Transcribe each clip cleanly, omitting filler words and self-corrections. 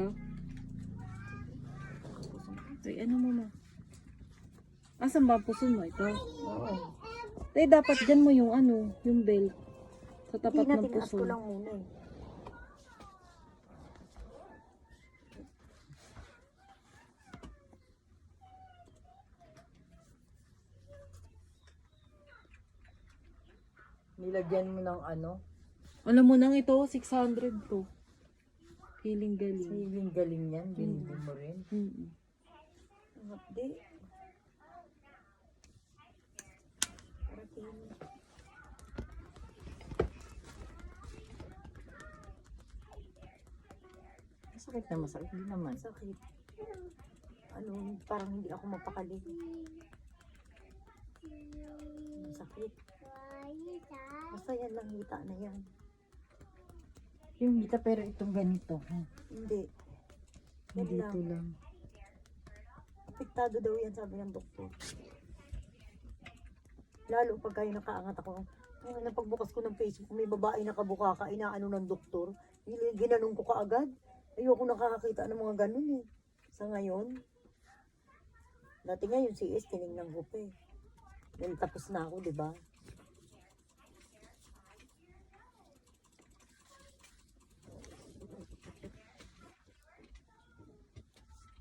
ka? Ay, ano mo ma? Asan ba ang puso mo ito? Oo. Tay, dapat dyan mo yung ano, yung belt. Sa tapat Hindi na, ng tinaas puso. ko lang muna eh. Nilagyan mo ng ano? Alam mo nang ito, 600 to. Feeling galing. Siling galing yan, binili mo rin. Hindi. Masakit na masakit. Hindi naman. Sakit. Ano, parang hindi ako mapakali. Masakit. Basta yan lang hita na yan. Yung hita pero itong ganito. Hindi. Yan Dito lang. lang. Apektado daw yan, sabi ng doktor. Lalo pag kayo nakaangat ako. Ngayon, pagbukas ko ng Facebook, may babae nakabuka ka, inaano ng doktor. Ginanong ko kaagad. Ayoko nakakakita ng mga ganun eh. Sa ngayon, dati nga yung CS, tinignan ko pa eh. Then, tapos na ako, di ba?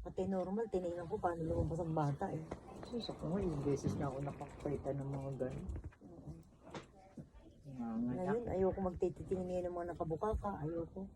Pati normal, tinignan ko paano lumabas ang bata eh. Sus ako nga, yung beses na ako nakakita ng mga ganun. Ngayon, ayoko magtititingin ng mga nakabuka ka. Ayoko.